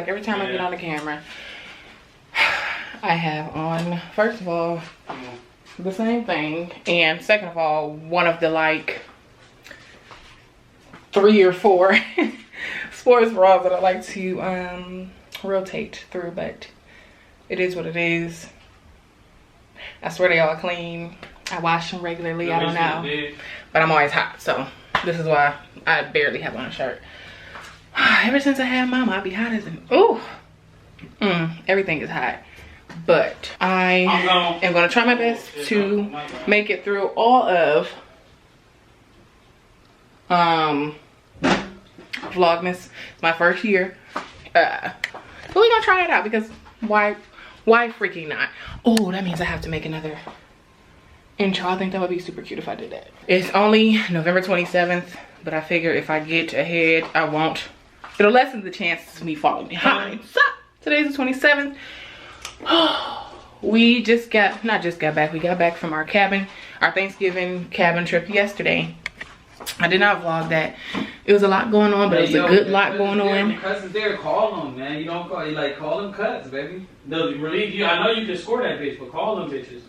like every time I get on the camera, I have on, first of all, the same thing, and second of all, one of the like 3 or 4 sports bras that I like to rotate through, but it is what it is. I swear they all clean. I wash them regularly. I don't know, but I'm always hot, so this is why I barely have on a shirt. Ever since I had mama, I be hot as an everything is hot. But I am gonna try my best to make it through all of Vlogmas. It's my first year, but we're gonna try it out because why freaking not? Oh, that means I have to make another intro. I think that would be super cute if I did that. It's only November 27th, but I figure if I get ahead, I won't. It'll lessen the chances of me falling behind. So today's the 27th. We just got, not just got back, we got back from our cabin, our Thanksgiving cabin trip yesterday. I did not vlog that. It was a lot going on, but it was a good lot going on. Cousins there, call them, man. You don't call, you like call them cuts, baby. They'll relieve you. I know you can score that bitch, but call them bitches.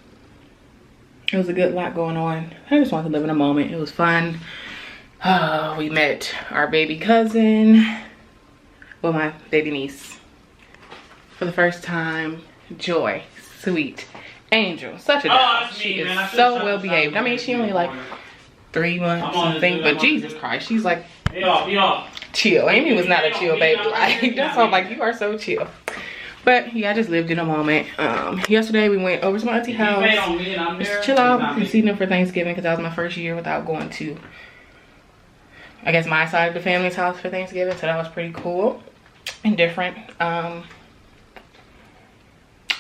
It was a good lot going on. I just wanted to live in a moment. It was fun. We met our baby cousin, well, my baby niece, for the first time. Joy, sweet angel, such a doll. She is so well behaved. I mean, she only like 3 months something, but Jesus Christ, she's like chill. Amy was not a chill baby. Like, that's why I'm like, you are so chill. But yeah, I just lived in a moment. Yesterday we went over to my auntie's house, just chill out and see them for Thanksgiving, because that was my first year without going to, I guess, my side of the family's house for Thanksgiving. So that was pretty cool and different.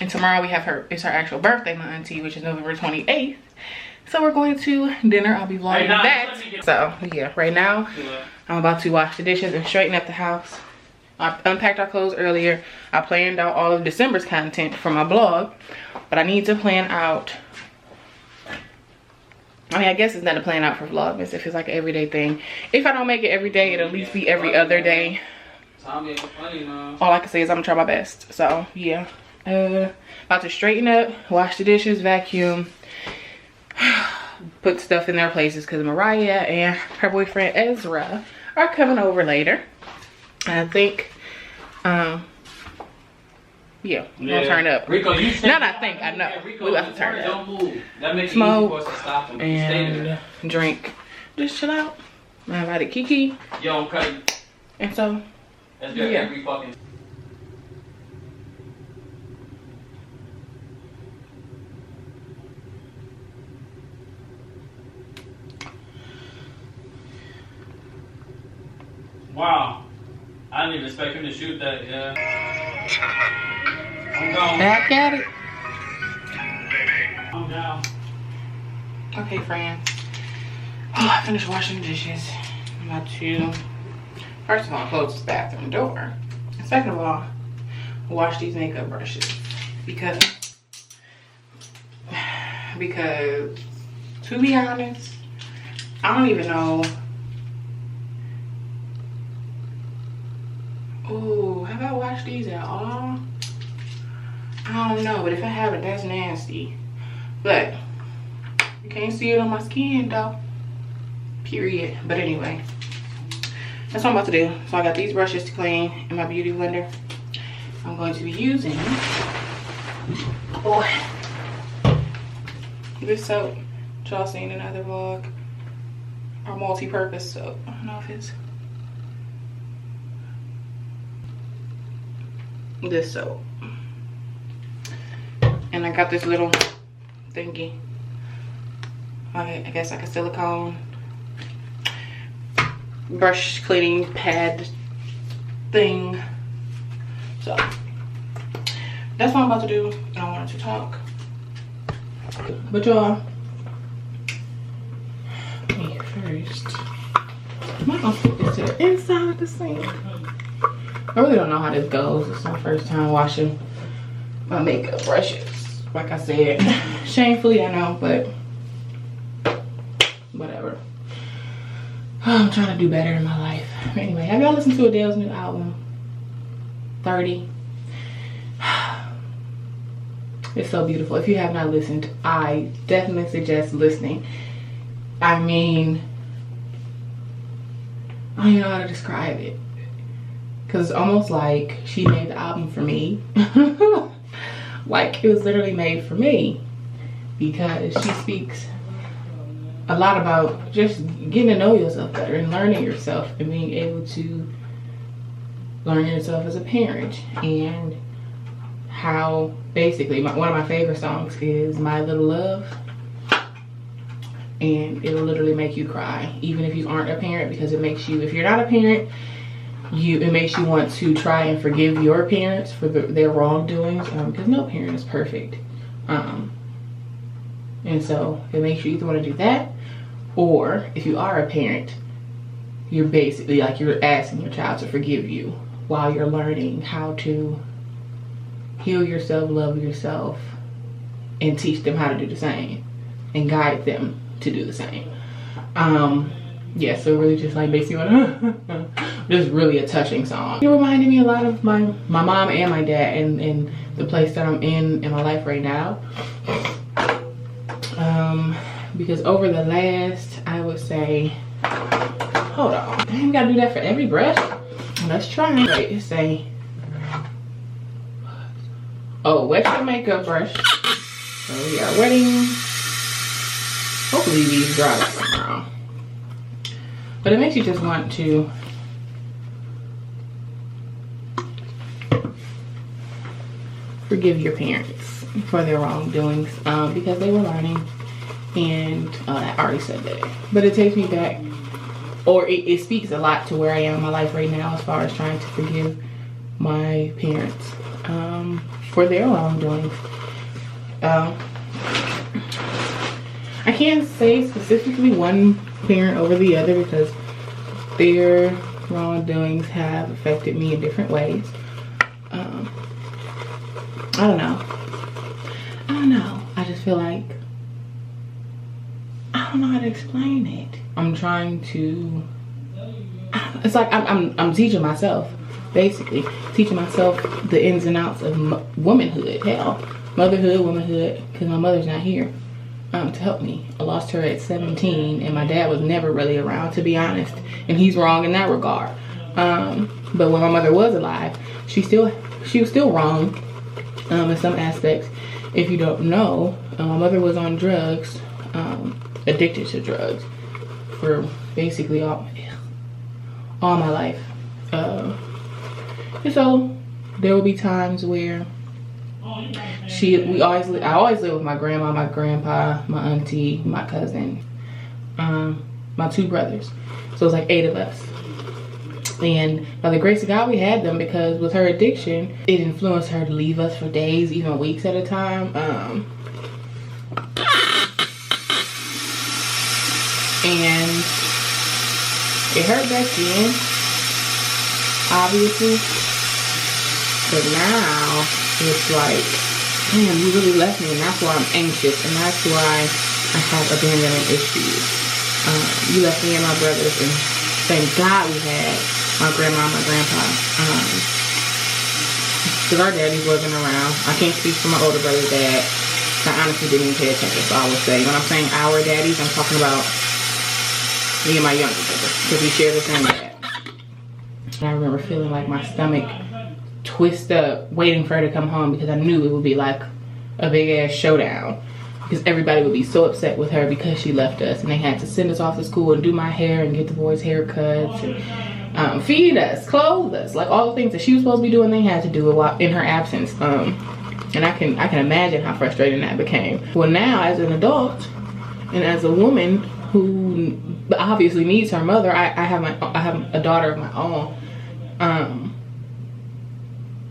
And tomorrow we have it's her actual birthday, my auntie, which is November 28th. So we're going to dinner. I'll be vlogging that. So yeah, right now I'm about to wash the dishes and straighten up the house. I unpacked our clothes earlier. I planned out all of December's content for my blog, but I need to plan out. I mean, I guess it's not a plan out for Vlogmas if it's like an everyday thing. If I don't make it every day, it'll at least be every other day. All I can say is I'm gonna try my best. So yeah. About to straighten up, wash the dishes, vacuum, put stuff in their places, because Mariah and her boyfriend Ezra are coming over later. I think yeah, we'll turn up. Rico, you not I think, I know. Yeah, Rico, we about to turn up. Don't move. That makes smoke and drink. Just chill out. I invited Kiki. Yo, I'm cutting. And so that's good. Yeah. Every fucking wow. I didn't even expect him to shoot that, yeah. I'm gone. Back at it. I'm down. Okay, friends. Oh, I finished washing the dishes. I'm about to, first of all, close this bathroom door. And second of all, wash these makeup brushes. Because to be honest, I don't even know. Oh, have I washed these at all? I don't know, but if I haven't, that's nasty. But you can't see it on my skin though. Period. But anyway, that's what I'm about to do. So I got these brushes to clean in my beauty blender. I'm going to be using this soap, which y'all seen in another vlog. Our multi-purpose soap. I don't know if it's this soap. And I got this little thingy, I guess like a silicone brush cleaning pad thing. So that's what I'm about to do. I don't want to talk, but y'all, first I'm gonna put this to the inside of the sink. I really don't know how this goes. It's my first time washing my makeup brushes. Like I said, shamefully, I know, but whatever. I'm trying to do better in my life. Anyway, have y'all listened to Adele's new album? 30. It's so beautiful. If you have not listened, I definitely suggest listening. I mean, I don't know how to describe it, because it's almost like she made the album for me. Like, it was literally made for me, because she speaks a lot about just getting to know yourself better and learning yourself and being able to learn yourself as a parent, and how basically one of my favorite songs is My Little Love, and it'll literally make you cry even if you aren't a parent, because it makes you, if you're not a parent, it makes you want to try and forgive your parents for their wrongdoings, because no parent is perfect, and so it makes you either want to do that, or if you are a parent, you're basically like you're asking your child to forgive you while you're learning how to heal yourself, love yourself, and teach them how to do the same and guide them to do the same. Yeah, so really just like makes you want just really a touching song. It reminded me a lot of my mom and my dad, and the place that I'm in my life right now. Because over the last, I would say, hold on, I ain't gotta do that for every brush. Let's try. Wait, it's a, oh, wet your makeup brush. So we are wetting. Hopefully these dry tomorrow. But it makes you just want to forgive your parents for their wrongdoings, because they were learning, and I already said that. But it takes me back, or it speaks a lot to where I am in my life right now as far as trying to forgive my parents for their wrongdoings. I can't say specifically one parent over the other, because their wrongdoings have affected me in different ways. I don't know. I just feel like, I don't know how to explain it. I'm trying to, it's like I'm teaching myself, basically teaching myself the ins and outs of womanhood, hell, motherhood, womanhood, because my mother's not here to help me. I lost her at 17, and my dad was never really around, to be honest, and he's wrong in that regard. But when my mother was alive, she was still wrong in some aspects. If you don't know, my mother was on drugs, addicted to drugs for basically all my life. And so there will be times where I always live with my grandma, my grandpa, my auntie, my cousin, my 2 brothers. So it's like 8 of us. And by the grace of God, we had them, because with her addiction, it influenced her to leave us for days, even weeks at a time. And it hurt back then, obviously. But now it's like, damn, you really left me, and that's why I'm anxious, and that's why I have abandonment issues. You left me and my brothers, and thank God we had my grandma and my grandpa, because our daddies wasn't around. I can't speak for my older brother's dad. I honestly didn't even pay attention, so I would say, when I'm saying our daddies, I'm talking about me and my younger brother, because we share the same dad. And I remember feeling like my stomach twist up, waiting for her to come home, because I knew it would be like a big ass showdown, because everybody would be so upset with her because she left us, and they had to send us off to school and do my hair and get the boys' haircuts and feed us, clothe us, like all the things that she was supposed to be doing, they had to do it while in her absence. And I can imagine how frustrating that became. Well, now as an adult and as a woman who obviously needs her mother, I have a daughter of my own.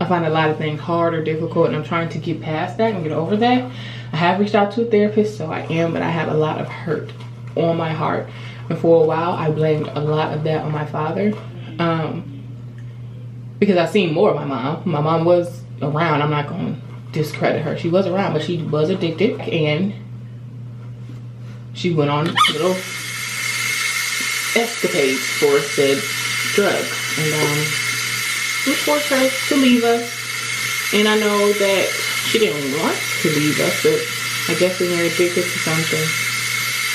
I find a lot of things hard or difficult, and I'm trying to get past that and get over that. I have reached out to a therapist, so I am, but I have a lot of hurt on my heart. And for a while, I blamed a lot of that on my father, because I've seen more of my mom. My mom was around. I'm not going to discredit her. She was around, but she was addicted, and she went on little escapades for said drugs. And we forced her to leave us. And I know that she didn't want to leave us, but I guess when you're addicted to something,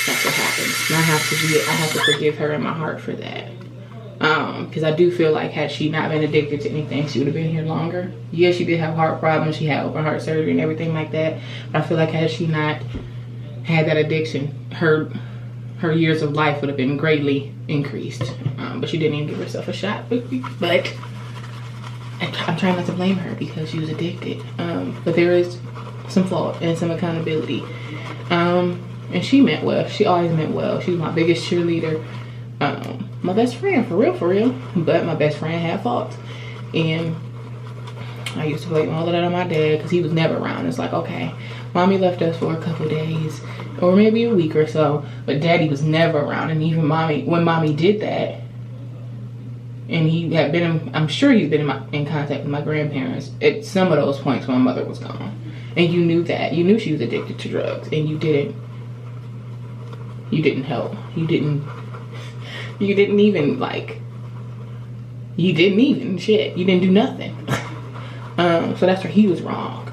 that's what happens. And I have to forgive her in my heart for that. Because I do feel like had she not been addicted to anything, she would have been here longer. Yeah, she did have heart problems. She had open heart surgery and everything like that. But I feel like had she not had that addiction, her years of life would have been greatly increased. But she didn't even give herself a shot. But I'm trying not to blame her because she was addicted. But there is some fault and some accountability. And she meant well. She always meant well. She was my biggest cheerleader. My best friend, for real. But my best friend had faults. And I used to blame all of that on my dad because he was never around. It's like, okay, mommy left us for a couple days or maybe a week or so, but daddy was never around. And even when mommy did that, and he had been, I'm sure he's been in contact with my grandparents at some of those points when my mother was gone. And you knew that. You knew she was addicted to drugs, and you didn't help. You didn't do nothing. So that's where he was wrong.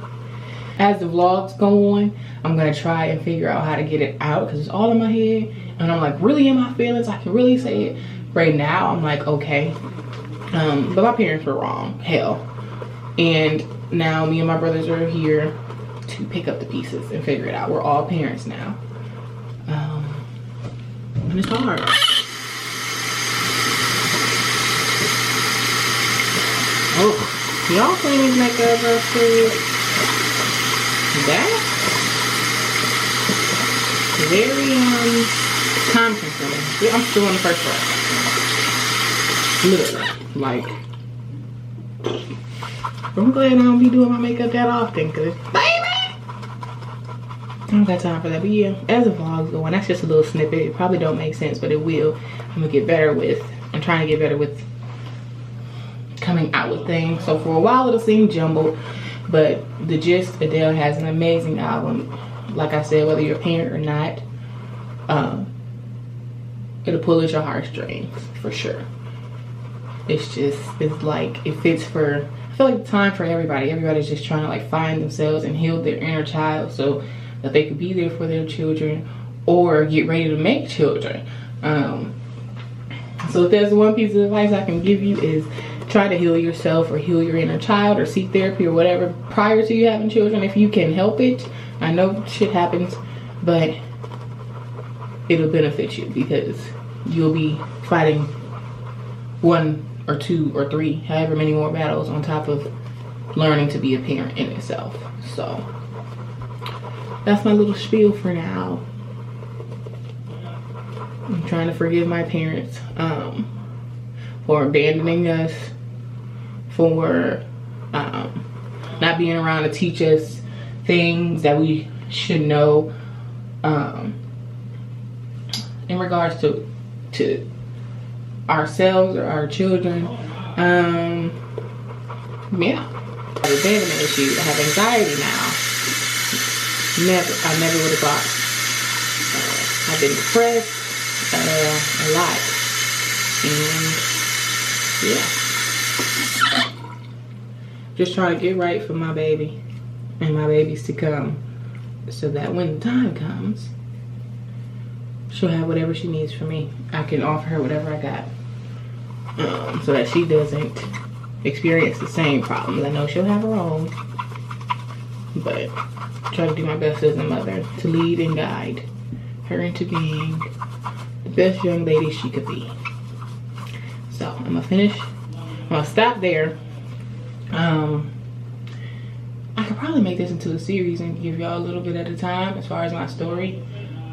As the vlogs go on, I'm gonna try and figure out how to get it out because it's all in my head, and I'm like really in my feelings. I can really say it. Right now, I'm like, okay. But my parents were wrong, hell. And now me and my brothers are here to pick up the pieces and figure it out. We're all parents now. And it's hard. Oh, y'all clean his makeup real quick. That very time consuming. I'm still on the first brush. Literally, like, I'm glad I don't be doing my makeup that often, cause baby, I don't got time for that. But yeah, as the vlogs go on, that's just a little snippet. It probably don't make sense, but it will. I'm trying to get better with coming out with things. So for a while it'll seem jumbled, but the gist, Adele has an amazing album. Like I said, whether you're a parent or not, it'll pull at your heartstrings for sure. It's like, it fits for, I feel like the time for everybody. Everybody's just trying to like find themselves and heal their inner child so that they could be there for their children or get ready to make children. So if there's one piece of advice I can give you is try to heal yourself or heal your inner child or seek therapy or whatever prior to you having children if you can help it. I know shit happens, but it'll benefit you because you'll be fighting 1 or 2 or 3, however many more battles on top of learning to be a parent in itself. So that's my little spiel for now. I'm trying to forgive my parents for abandoning us, for not being around to teach us things that we should know in regards to ourselves or our children. Yeah, I have abandonment issues. I have anxiety now. I never would have thought. I've been depressed a lot, and yeah, just trying to get right for my baby and my babies to come, so that when the time comes, she'll have whatever she needs from me. I can offer her whatever I got, so that she doesn't experience the same problems. I know she'll have her own, but try to do my best as a mother to lead and guide her into being the best young lady she could be. So I'm gonna finish. I'm gonna stop there. I could probably make this into a series and give y'all a little bit at a time as far as my story.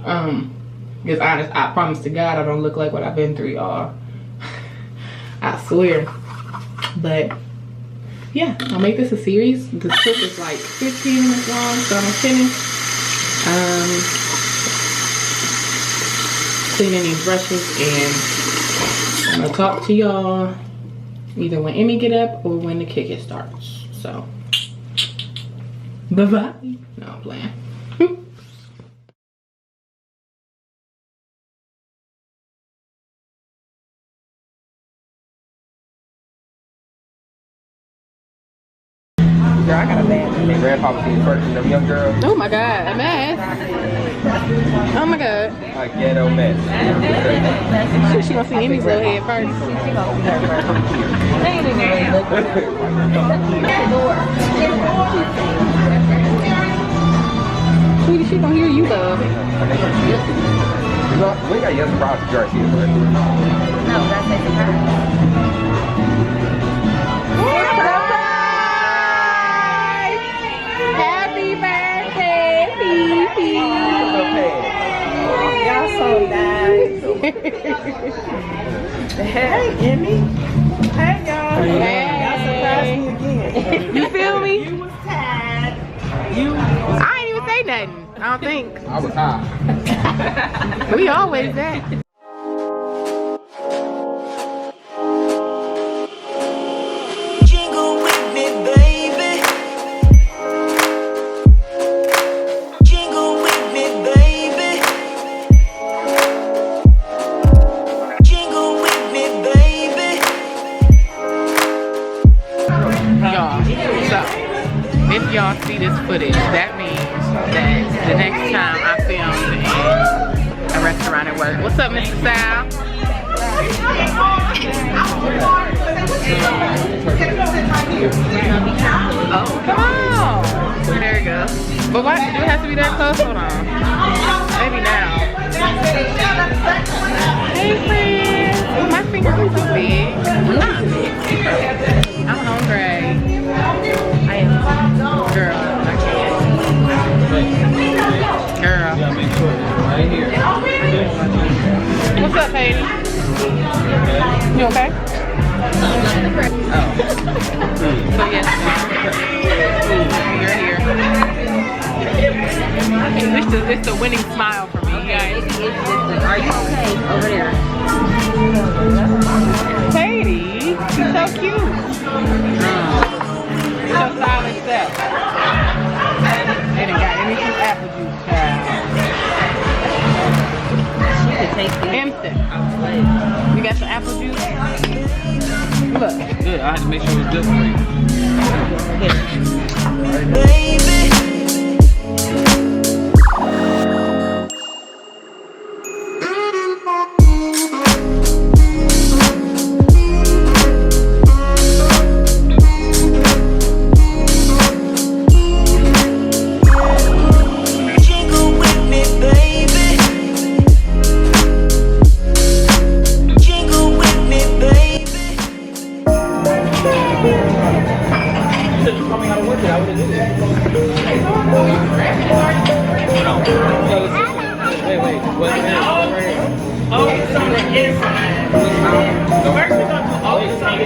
Because honest, I promise to God I don't look like what I've been through, y'all. I swear. But yeah, I'll make this a series. The clip is like 15 minutes long, so I'm finished. Cleaning these brushes, and I'm gonna talk to y'all either when Emmy get up or when the kick starts. So bye bye. No, I'm playing. grandpa was being first and them young girls. Oh my god, a mess. Oh my god. A ghetto mess. She gonna see Emmy's little head first. She gonna see her first. They ain't even really looking. Sweetie, she gonna hear you, love. We got yes surprise to Garcia. No, that's a surprise. Happy birthday, Fifi. Y'all so nice. Hey, Emmy. Hey, y'all. Hey. Y'all surprised me again. You feel me? You was tired. I ain't even say nothing. I don't think. I was high. We always that. Jingle with me, baby. Jingle with me, baby. Jingle with me, baby. Y'all, so if y'all see this footage, that means that the next time I film in a restaurant at work. What's up, Mr. Sal? Oh, come on. There we go. But why do it have to be that close? Hold on. Maybe now. Hey, friends. My fingers are so big. I'm hungry. I am. Girl, I can't. Girl. Right here. What's up, Hayden? You okay? So yes, you're here. It's the winning smile for me, guys. Are you okay over there? Katie, she's so cute. So silent step. They done got any apple juice, child. She could take this. Instant. You got some apple juice? Look. Good. I had to make sure it was good for you. Baby. Jingle with me, baby. Jingle with me, baby. Wait. What? Oh, it's on the inside. First, we're going to do all this on the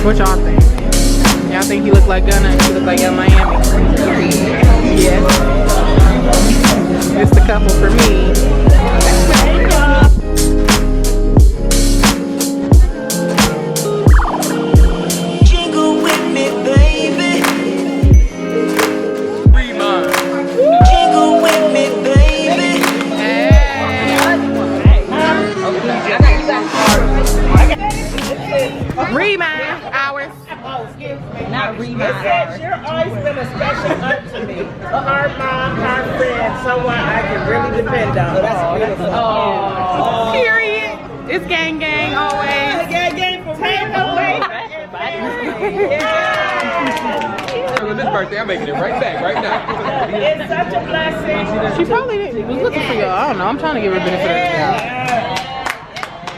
What y'all think? Y'all think he look like Gunna and she look like Young Miami? Yeah. It's the couple for me. Jingle with me, baby. Jingle with me, baby. Remind hours. Not remind It says you're always been a special aunt to me. A hard mom, hard friend, someone I can really depend on. Oh, that's beautiful. Oh. Period. It's gang gang always. Gang gang for real. On this birthday, I'm making it right back, right now. It's such a blessing. She probably was looking for y'all. I don't know. I'm trying to give her benefit of the doubt.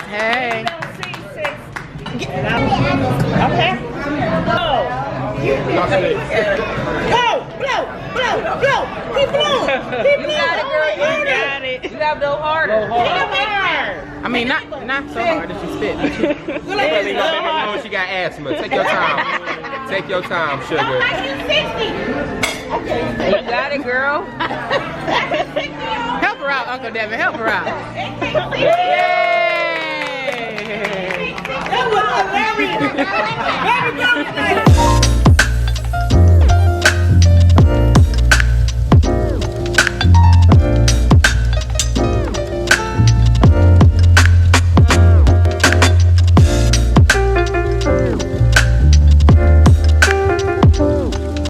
Hey. Okay. Blow. Blow. He blew. He blew. You got it, girl. You got it. You have no harder. I mean, not so hard that you spit. Really gonna make her know she got asthma. Take your time. Take your time, sugar. You got it, girl. Help her out, Uncle Devin. Help her out. Yay! That was hilarious.